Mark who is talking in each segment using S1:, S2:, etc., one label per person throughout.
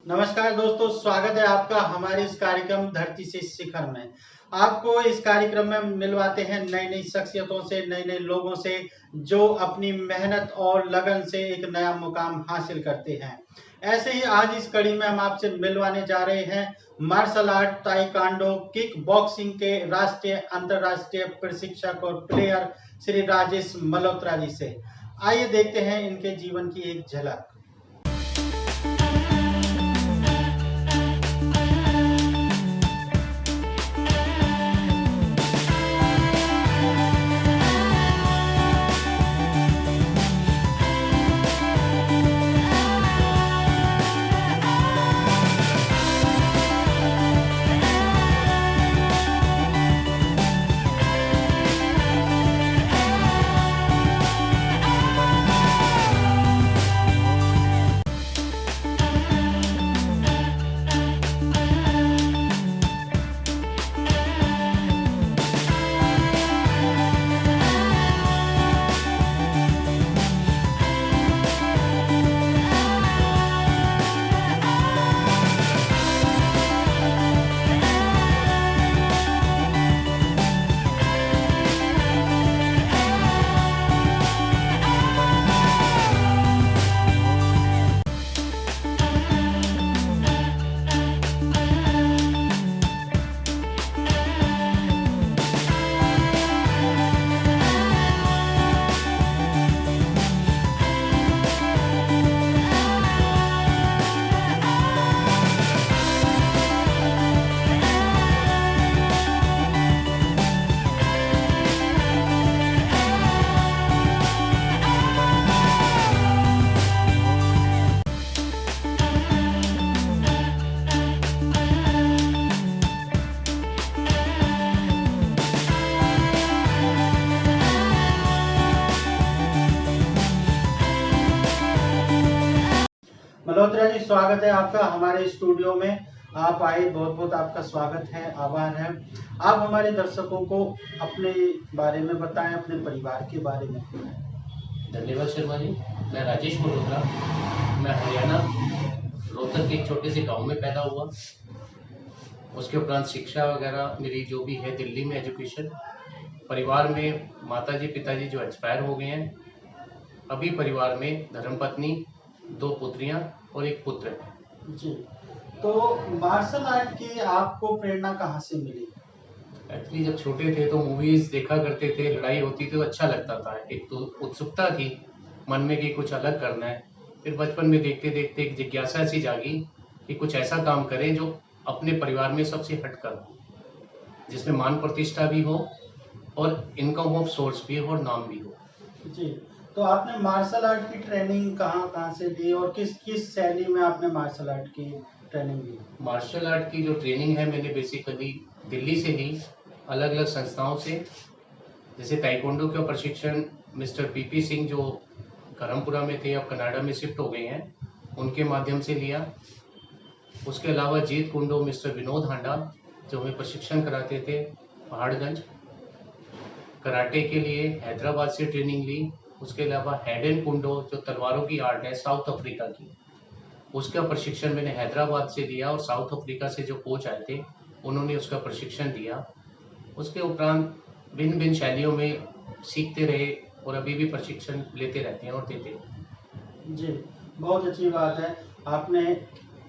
S1: नमस्कार दोस्तों, स्वागत है आपका हमारे इस कार्यक्रम धरती से शिखर में। आपको इस कार्यक्रम में मिलवाते हैं नई नई शख्सियतों से, नए नए लोगों से जो अपनी मेहनत और लगन से एक नया मुकाम हासिल करते हैं। ऐसे ही आज इस कड़ी में हम आपसे मिलवाने जा रहे हैं martial art, taekwondo, kick boxing के राष्ट्रीय अंतर्राष्ट्रीय प्रशिक्षक और प्लेयर श्री राजेश मल्होत्रा जी से। आइए देखते हैं इनके जीवन की एक झलक। मल्होत्रा जी, स्वागत है आपका हमारे स्टूडियो में। आप आए, बहुत बहुत आपका स्वागत है, आभार है। आप हमारे दर्शकों को अपने बारे में बताएं, अपने परिवार के बारे में।
S2: धन्यवाद शर्मा जी। मैं राजेश मल्होत्रा, मैं हरियाणा रोहतक के एक छोटे से गांव में पैदा हुआ। उसके उपरांत शिक्षा वगैरह मेरी जो भी है दिल्ली में एजुकेशन। परिवार में माताजी पिताजी जो एक्सपायर हो गए हैं। अभी परिवार में धर्मपत्नी, 2 पुत्रियां और 1 पुत्र है
S1: जी, तो मार्शल आर्ट की आपको प्रेरणा कहाँ से मिली?
S2: एक्चुअली जब छोटे थे तो मूवीज देखा करते थे, लड़ाई होती थी तो अच्छा लगता था। एक तो उत्सुकता थी मन में कि कुछ अलग करना है। फिर बचपन में देखते देखते एक जिज्ञासा सी जागी कि कुछ ऐसा काम करें जो अपने परिवार में सबसे हटकर हो, जिसमें मान प्रतिष्ठा भी हो और इनकम ऑफ सोर्स भी हो और नाम भी हो।
S1: जी, तो आपने मार्शल आर्ट की ट्रेनिंग कहाँ से ली और किस किस शैली में आपने मार्शल आर्ट की ट्रेनिंग ली?
S2: मार्शल आर्ट की जो ट्रेनिंग है मैंने बेसिकली दिल्ली से ली, अलग अलग संस्थाओं से। जैसे ताइक्वांडो का प्रशिक्षण मिस्टर पीपी सिंह जो करमपुरा में थे, अब कनाडा में शिफ्ट हो गए हैं, उनके माध्यम से लिया। उसके अलावा जीत कुंडो मिस्टर विनोद हांडा जो हमें प्रशिक्षण कराते थे पहाड़गंज। कराटे के लिए हैदराबाद से ट्रेनिंग ली। उसके अलावा हैडन कुंडो जो तलवारों की आर्ट है साउथ अफ्रीका की, उसका प्रशिक्षण मैंने हैदराबाद से लिया और साउथ अफ्रीका से जो कोच आए थे उन्होंने उसका प्रशिक्षण दिया। उसके उपरांत भिन्न भिन्न शैलियों में सीखते रहे और अभी भी प्रशिक्षण लेते रहते हैं और देते हैं।
S1: जी, बहुत अच्छी बात है। आपने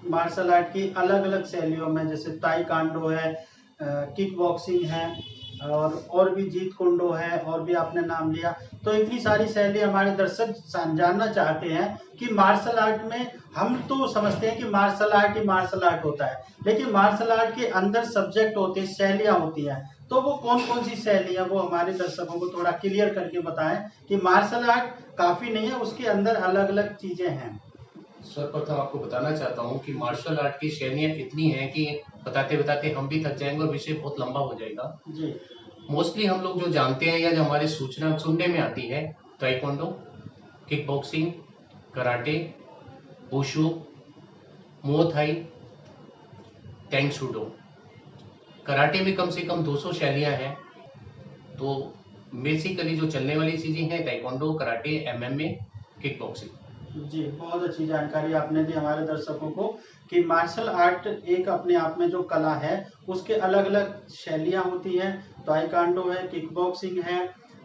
S1: मार्शल आर्ट की अलग अलग शैलियों में, जैसे ताइक्वांडो है, किक बॉक्सिंग है और भी जीत कुंडो है, और भी आपने नाम लिया। तो इतनी सारी शैली हमारे दर्शक जानना चाहते हैं कि मार्शल आर्ट में हम तो समझते हैं कि मार्शल आर्ट ही मार्शल आर्ट होता है, लेकिन मार्शल आर्ट के अंदर सब्जेक्ट होते हैं, शैलियां होती हैं। तो वो कौन कौन सी शैली है, वो हमारे दर्शकों को थोड़ा क्लियर करके बताएं कि मार्शल आर्ट काफी नहीं है, उसके अंदर अलग अलग चीजें हैं।
S2: सर्वप्रथम आपको बताना चाहता हूँ कि मार्शल आर्ट की श्रेणियाँ इतनी हैं कि बताते बताते हम भी थक जाएंगे और विषय बहुत लंबा हो जाएगा
S1: जी।
S2: मोस्टली हम लोग जो जानते हैं या जो हमारे सूचना सुनने में आती है, taekwondo, kick boxing, karate, wushu, Muay Thai, टैंग शूडो। कराटे में कम से कम 200 शैलियां हैं। तो बेसिकली जो चलने वाली चीजें हैं taekwondo, karate, MMA, kick boxing.
S1: जी, बहुत अच्छी जानकारी आपने दी हमारे दर्शकों को कि मार्शल आर्ट एक अपने आप में जो कला है, उसके अलग-अलग शैलियाँ होती हैं, ताइक्वांडो है, किक बॉक्सिंग है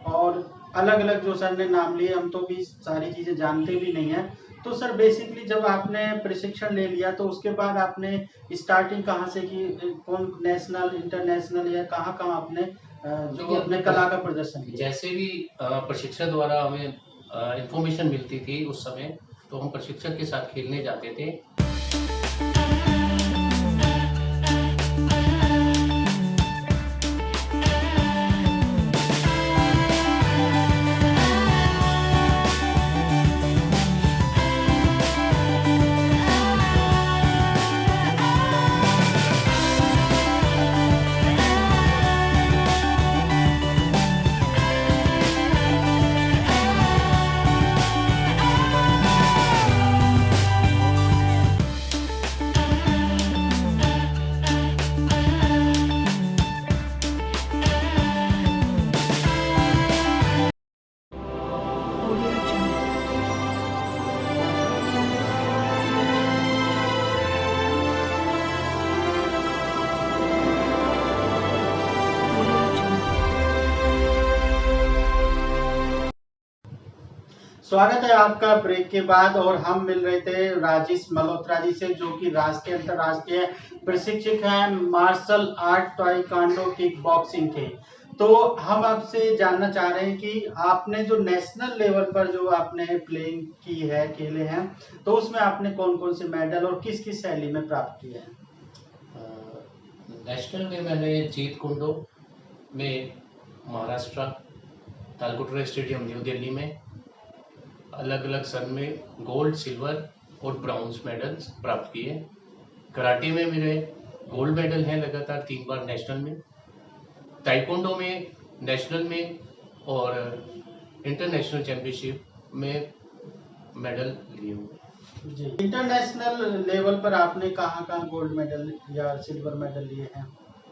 S1: और अलग-अलग जो सर ने नाम लिए हम तो भी सारी चीज़ें जानते भी नहीं हैं। तो सर बेसिकली जब आपने प्रशिक्षण ले लिया तो उसके बाद आपने स्टार्टिंग कहाँ से की? कौन नेशनल, इंटरनेशनल या कहाँ-कहाँ आपने जो
S2: देखिए,
S1: अपने कला का प्रदर्शन किया?
S2: जैसे भी प्रशिक्षक द्वारा हमें इंफॉर्मेशन मिलती थी उस समय, तो हम प्रशिक्षक के साथ खेलने जाते थे।
S3: Audio Jungle. Audio Jungle.
S1: स्वागत है आपका ब्रेक के बाद और हम मिल रहे थे राजेश मल्होत्रा जी से जो कि राष्ट्रीय अंतर्राष्ट्रीय प्रशिक्षक हैं martial art taekwondo kick boxing के। तो हम आपसे जानना चाह रहे हैं कि आपने जो नेशनल लेवल पर जो आपने प्लेइंग की है, खेले हैं, तो उसमें आपने कौन-कौन से मेडल और किस-किस शैली में प्राप्त किए हैं?
S2: नेशनल में मैंने जीत कुंडो में महाराष्ट्र, तालकोटरा स्टेडियम न्यू दिल्ली में अलग-अलग सन में गोल्ड, सिल्वर और ब्रॉन्ज मेडल्स प्राप्त किए। कराटे में मेरे गोल्ड मेडल हैं लगातार 3 बार नेशनल में। ताइक्वांडो में नेशनल में और इंटरनेशनल चैंपियनशिप में मेडल लिए हुए।
S1: जी। इंटरनेशनल लेवल पर आपने कहाँ-कहाँ गोल्ड मेडल या सिल्वर मेडल लिए हैं?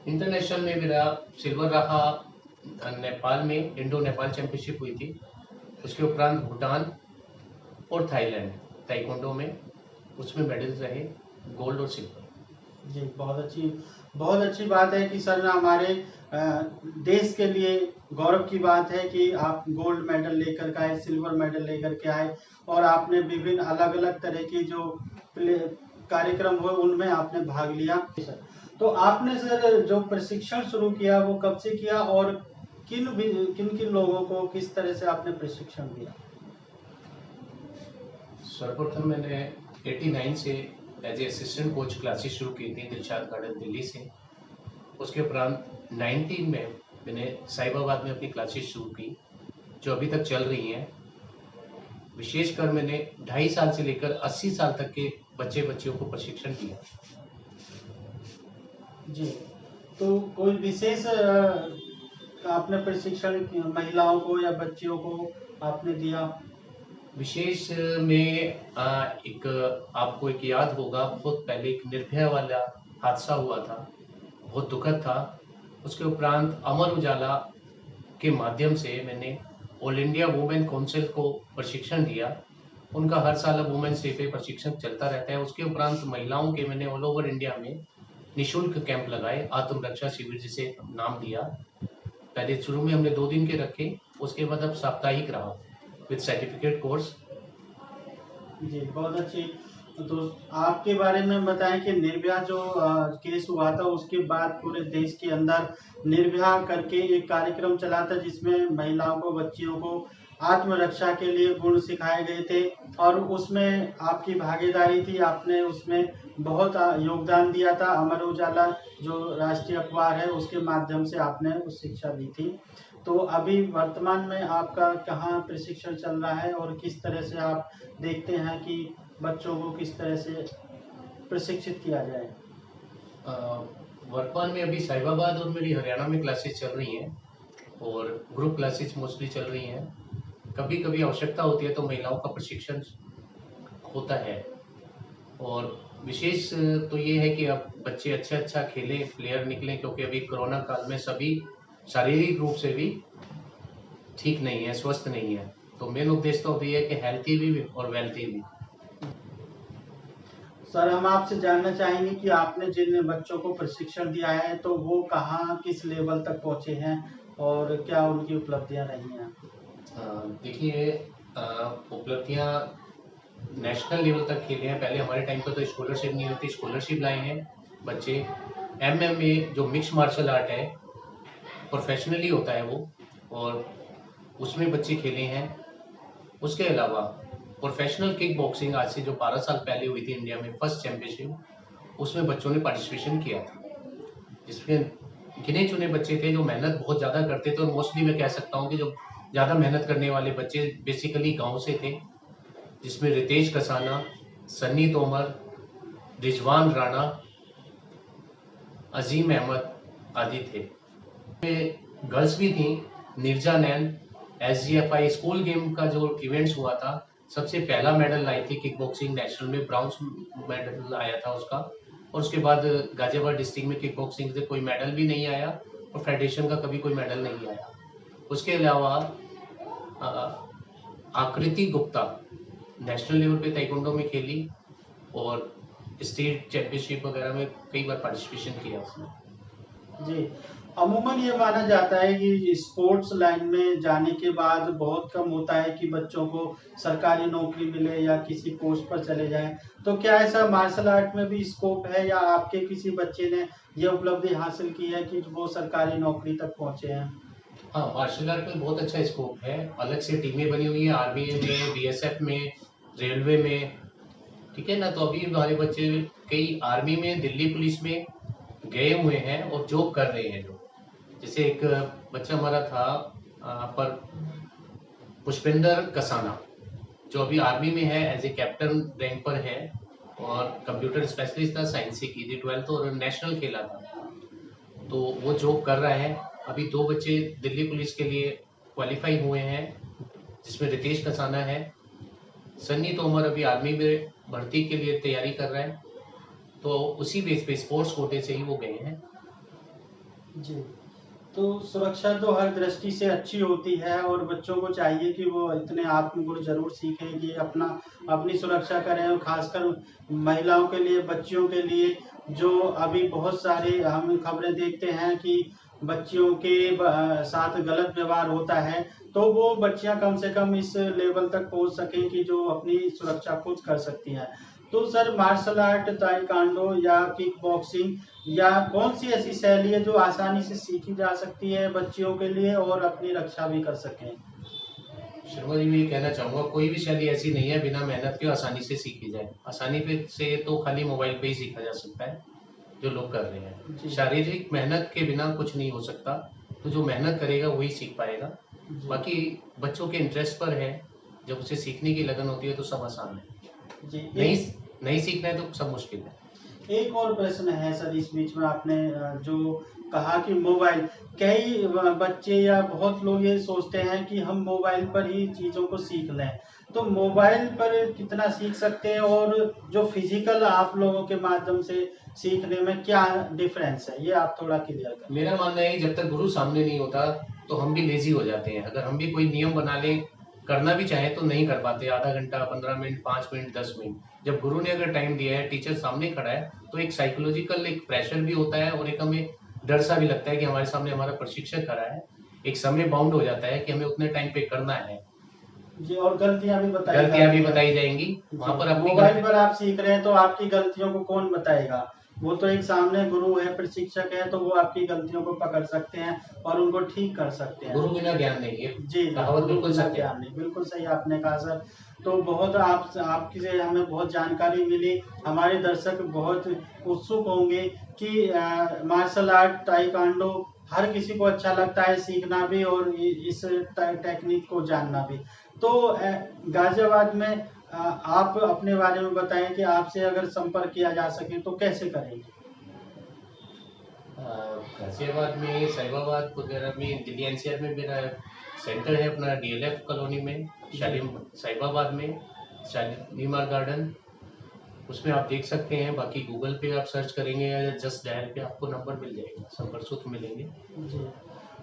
S2: इंटरनेशनल में मेरा सिल्वर रहा नेपाल में इंडो नेपाल चैंपियनशिप हुई थी। उसके उपरांत भूटान और थाईलैंड ताइक्वांडो में उसमें मेडल्स रहे गोल्ड और सिल्वर।
S1: जी, बहुत अच्छी बात है कि सर ने हमारे देश के लिए गौरव की बात है कि आप गोल्ड मेडल लेकर के आए, सिल्वर मेडल लेकर के आए और आपने विभिन्न अलग-अलग तरह की जो प्ले कार्यक्रम हुए उनमें आपने भाग लिया। सर, तो आपने सर जो प्रशिक्षण शुरू किया वो कब से किया और किन-किन लोगों को किस तरह से आपने प्रशिक्षण दिया?
S2: सर्वप्रथम मैंने 89 से as a assistant coach classes शुरू की थी दिलशाद गार्डन दिल्ली से। उसके उपरांत 19 में मैंने साहिबाबाद में अपनी क्लासेस शुरू की जो अभी तक चल रही हैं। विशेषकर मैंने 2.5 साल से लेकर 80 साल तक के बच्चियों को प्रशिक्षण दिया।
S1: जी, तो कोई विशेष आपने प्रशिक्षण महिलाओं को या बच्चियों को आपने दिया?
S2: विशेष में आपको एक याद होगा, बहुत पहले एक निर्भया वाला हादसा हुआ था, बहुत दुखद था। उसके उपरांत अमर उजाला के माध्यम से मैंने ऑल इंडिया वुमेन काउंसिल को प्रशिक्षण दिया। उनका हर साल अब वुमेन्स डे पे प्रशिक्षण चलता रहता है। उसके उपरांत महिलाओं के मैंने ऑल ओवर इंडिया में निःशुल्क कैंप लगाए, आत्मरक्षा शिविर जिसे नाम दिया। पहले शुरू में हमने 2 दिन के रखे, उसके बाद अब साप्ताहिक रहा विद सर्टिफिकेट कोर्स।
S1: जी, बहुत अच्छी। तो आपके बारे में बताएं कि निर्भया जो केस हुआ था उसके बाद पूरे देश के अंदर निर्भया करके एक कार्यक्रम चला था जिसमें महिलाओं को, बच्चियों को आत्मरक्षा के लिए गुण सिखाए गए थे और उसमें आपकी भागीदारी थी। आपने उसमें बहुत योगदान दिया था। अमर उजाला जो राष्ट्रीय अखबार है उसके माध्यम से आपने उस शिक्षा दी थी। तो अभी वर्तमान में आपका कहाँ प्रशिक्षण चल रहा है और किस तरह से आप देखते हैं कि बच्चों को किस तरह से प्रशिक्षित किया जाए?
S2: वर्तमान में अभी साहिबाबाद और मेरी हरियाणा में क्लासेस चल रही हैं और ग्रुप क्लासेस मोस्टली चल रही हैं। कभी-कभी आवश्यकता होती है तो महिलाओं का प्रशिक्षण होता है और विशेष तो ये है कि अब बच्चे अच्छा खेलें, प्लेयर निकलें, क्योंकि अभी कोरोना काल में सभी शारीरिक रूप से भी ठीक नहीं है, स्वस्थ नहीं है। तो मेन उद्देश्य तो अभी है कि हेल्थी भी और वेल्थी भी।
S1: सर हम आपसे जानना चाहेंगे कि आपने जिन बच्चों को प्रशिक्षण दिया है तो वो कहाँ किस लेवल तक पहुँचे हैं और क्या उनकी उपलब्धियां रही हैं?
S2: देखिए, उपलब्धियाँ नेशनल लेवल तक खेले हैं। पहले हमारे टाइम पर तो स्कॉलरशिप नहीं होती, स्कॉलरशिप लाए हैं बच्चे। MMA जो मिक्स मार्शल आर्ट है, प्रोफेशनली होता है वो, और उसमें बच्चे खेले हैं। उसके अलावा प्रोफेशनल किक बॉक्सिंग आज से जो 12 साल पहले हुई थी इंडिया में फर्स्ट चैंपियनशिप, उसमें बच्चों ने पार्टिसिपेशन किया था, जिसमें गिने चुने बच्चे थे जो मेहनत बहुत ज़्यादा करते थे। और मोस्टली मैं कह सकता हूँ कि जो ज़्यादा मेहनत करने वाले बच्चे बेसिकली गांव से थे, जिसमें रितेश कसाना, सन्नी तोमर, रिजवान राणा, अजीम अहमद आदि थे। गर्ल्स भी थी, निर्जा नैन। SGFI स्कूल गेम का जो इवेंट्स हुआ था, सबसे पहला मेडल लाई थी किक बॉक्सिंग नेशनल में, ब्राउन्स मेडल आया था उसका। और उसके बाद गाजियाबाद डिस्ट्रिक्ट में किक बॉक्सिंग से कोई मेडल भी नहीं आया और फेडरेशन का कभी कोई मेडल नहीं आया। उसके अलावा आकृति गुप्ता नेशनल लेवल पे ताइक्वांडो में खेली और स्टेट चैंपियनशिप वगैरह में कई बार पार्टिसिपेशन किया उसने।
S1: जी, अमूमन ये माना जाता है कि स्पोर्ट्स लाइन में जाने के बाद बहुत कम होता है कि बच्चों को सरकारी नौकरी मिले या किसी पोस्ट पर चले जाएं। तो क्या ऐसा मार्शल आर्ट में भी स्कोप है या आपके किसी बच्चे ने ये उपलब्धि हासिल की है कि वो सरकारी नौकरी तक पहुंचे हैं?
S2: हाँ, मार्शल आर्ट में बहुत अच्छा स्कोप है। अलग से टीमें बनी हुई है आर्मी में, BSF में, रेलवे में, ठीक है ना। तो अभी हमारे बच्चे कई आर्मी में, दिल्ली पुलिस में गए हुए हैं और जॉब कर रहे हैं लोग। जैसे एक बच्चा हमारा था पर पुष्पेंद्र कसाना, जो अभी आर्मी में है, एज ए कैप्टन रैंक पर है और कंप्यूटर स्पेशलिस्ट था, साइंस से की थी 12th और नेशनल खेला था। तो वो जॉब कर रहा है। अभी 2 बच्चे दिल्ली पुलिस के लिए क्वालिफाई हुए हैं, जिसमें रितेश कसाना है। सन्नी तोमर अभी आर्मी में भर्ती के लिए तैयारी कर रहा है, तो उसी बेस पे स्पोर्ट्स कोटे से ही वो गए हैं।
S1: जी, तो सुरक्षा तो हर दृष्टि से अच्छी होती है और बच्चों को चाहिए कि वो इतने आत्मगुण जरूर सीखें कि अपनी सुरक्षा करें। और खासकर महिलाओं के लिए, बच्चियों के लिए, जो अभी बहुत सारे हम खबरें देखते हैं कि बच्चियों के साथ गलत व्यवहार होता है, तो वो बच्चियां कम से कम इस लेवल तक पहुंच सकें कि जो अपनी सुरक्षा खुद कर सकती हैं। तो सर मार्शल आर्ट, ताइक्वांडो या किक बॉक्सिंग या कौन सी ऐसी शैली है जो आसानी से सीखी जा सकती है बच्चियों के लिए और अपनी रक्षा भी कर सकें?
S2: शर्मा जी, मैं ये कहना चाहूँगा, कोई भी शैली ऐसी नहीं है बिना मेहनत के आसानी से सीखी जाए। आसानी पे से तो खाली मोबाइल पे ही सीखा जा सकता है, जो लोग कर रहे हैं।
S1: जी।
S2: शारीरिक मेहनत के बिना कुछ नहीं हो सकता, तो जो मेहनत करेगा वही सीख पाएगा।
S1: जी।
S2: बाकी बच्चों के इंटरेस्ट पर है, जब उसे सीखने की लगन होती है तो सब आसान है।
S1: जी,
S2: नहीं सीखना है तो सब मुश्किल है।
S1: एक और प्रश्न है सर, इस बीच में आपने जो कहा कि मोबाइल, कई बच्चे या बहुत लोग ये सोचते हैं कि हम मोबाइल पर ही चीज़ों को सीख लें, तो मोबाइल पर कितना सीख सकते हैं और जो फिजिकल आप लोगों के माध्यम से सीखने में क्या डिफरेंस है, ये आप थोड़ा क्लियर करें।
S2: मेरा मानना है जब तक गुरु सामने नहीं होता तो हम भी लेजी हो जाते हैं। अगर हम भी कोई नियम बना लें, करना भी चाहें तो नहीं कर पाते। आधा घंटा, 15 मिनट, 5 मिनट, 10 मिनट, जब गुरु ने अगर टाइम दिया है, टीचर सामने खड़ा है, तो एक साइकोलॉजिकल एक प्रेशर भी होता है और एक हमें डर सा भी लगता है कि हमारे सामने हमारा प्रशिक्षक खड़ा है। एक समय बाउंड हो जाता है कि हमें उतने टाइम पे करना है।
S1: जी, और गलतियां भी
S2: बताई जाएंगी वहां पर।
S1: मोबाइल पर आप सीख रहे हैं तो आपकी गलतियों को कौन बताएगा? वो तो एक सामने गुरु है, प्रशिक्षक है, तो वो आपकी गलतियों को पकड़ सकते हैं और उनको ठीक कर सकते हैं।
S2: गुरु बिना ज्ञान नहीं है।
S1: जी,
S2: कहावत बिल्कुल सत्य
S1: ज्ञान नहीं, बिल्कुल सही आपने कहा सर। तो बहुत आपकी से हमें बहुत जानकारी मिली। हमारे दर्शक बहुत उत्सुक होंगे कि मार्शल आर्ट, ताइक्वांडो हर किसी को अच्छा लगता है सीखना भी और इस टेक्निक को जानना भी। तो गाजियाबाद में आप अपने बारे में बताएं कि आपसे अगर संपर्क किया जा सके तो कैसे करेंगे?
S2: गाजियाबाद में, साहिबाबाद वगैरह में, दिल्ली NCR में मेरा सेंटर है अपना DLF कॉलोनी में, साहिबाबाद में, शालीमार गार्डन, उसमें आप देख सकते हैं। बाकी गूगल पे आप सर्च करेंगे या जस्ट डायल पे आपको नंबर मिल जाएगा, संपर्क सूत्र मिलेंगे।
S1: जी,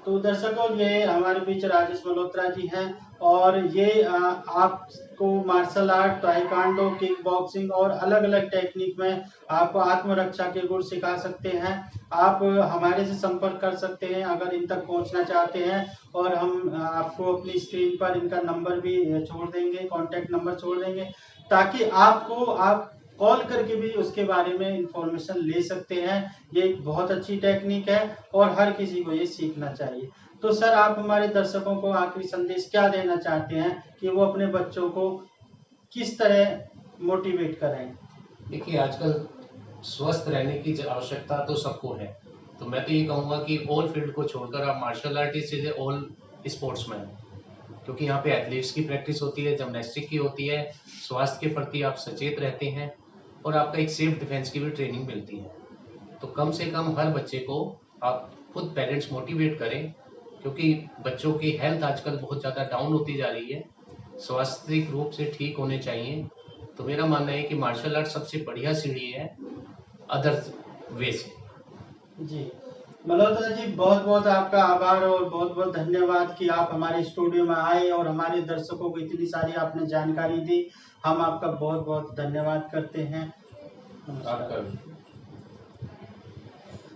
S1: तो दर्शकों, ये हमारे बीच राजेश मल्होत्रा जी हैं और ये आपको martial art, taekwondo, kick boxing और अलग अलग टेक्निक में आपको आत्मरक्षा के गुण सिखा सकते हैं। आप हमारे से संपर्क कर सकते हैं अगर इन तक पहुंचना चाहते हैं, और हम आपको अपनी स्क्रीन पर इनका नंबर भी छोड़ देंगे, कॉन्टैक्ट नंबर छोड़ देंगे, ताकि आप कॉल करके भी उसके बारे में इंफॉर्मेशन ले सकते हैं। ये एक बहुत अच्छी टेक्निक है और हर किसी को ये सीखना चाहिए। तो सर, आप हमारे दर्शकों को आखिरी संदेश क्या देना चाहते हैं कि वो अपने बच्चों को किस तरह मोटिवेट करें?
S2: देखिए, आजकल स्वस्थ रहने की आवश्यकता तो सबको है, तो मैं तो ये कहूँगा कि ऑल फील्ड को छोड़कर आप martial artist is all sportsman, क्योंकि यहाँ पे एथलीट्स की प्रैक्टिस होती है, जिमनास्टिक की होती है, स्वास्थ्य के प्रति आप सचेत रहते हैं और आपका एक सेफ डिफेंस की भी ट्रेनिंग मिलती है। तो कम से कम हर बच्चे को आप खुद पेरेंट्स मोटिवेट करें, क्योंकि बच्चों की हेल्थ आजकल बहुत ज़्यादा डाउन होती जा रही है, स्वास्थ्यिक रूप से ठीक होने चाहिए। तो मेरा मानना है कि मार्शल आर्ट सबसे बढ़िया सीढ़ी है अदर वे से।
S1: जी, मल्होत्रा जी, बहुत बहुत आपका आभार और बहुत बहुत धन्यवाद कि आप हमारे स्टूडियो में आए और हमारे दर्शकों को इतनी सारी आपने जानकारी दी। हम आपका बहुत बहुत धन्यवाद करते हैं।
S2: आपका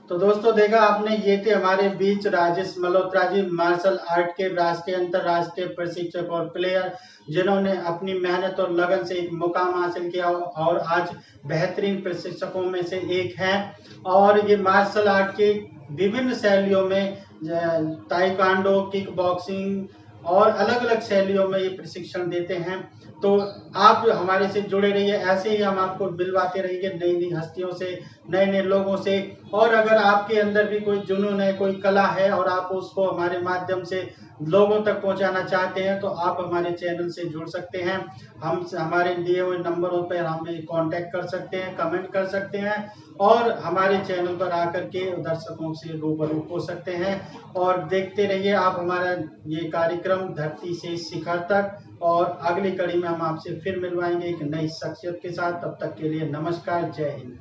S1: तो दोस्तों, देखा आपने, ये थे हमारे बीच राजेश मल्होत्रा जी, मार्शल आर्ट के राष्ट्रीय, अंतरराष्ट्रीय प्रशिक्षक और प्लेयर, जिन्होंने अपनी मेहनत और लगन से एक मुकाम हासिल किया और आज बेहतरीन प्रशिक्षकों में से एक हैं। और ये मार्शल आर्ट के विभिन्न शैलियों में, ताइक्वांडो, किक बॉक्सिंग और अलग अलग शैलियों में ये प्रशिक्षण देते हैं। तो आप हमारे से जुड़े रहिए, ऐसे ही हम आपको मिलवाते रहेंगे नई नई हस्तियों से, नए नए लोगों से। और अगर आपके अंदर भी कोई जुनून है, कोई कला है और आप उसको हमारे माध्यम से लोगों तक पहुंचाना चाहते हैं, तो आप हमारे चैनल से जुड़ सकते हैं। हम हमारे दिए हुए नंबरों पर हमें कांटेक्ट कर सकते हैं, कमेंट कर सकते हैं और हमारे चैनल पर आकर के दर्शकों से रूबरू हो सकते हैं। और देखते रहिए आप हमारा ये कार्यक्रम धरती से शिखर तक, और अगली कड़ी में हम आपसे फिर मिलवाएंगे एक नई शख्सियत के साथ। तब तक के लिए नमस्कार, जय हिंद।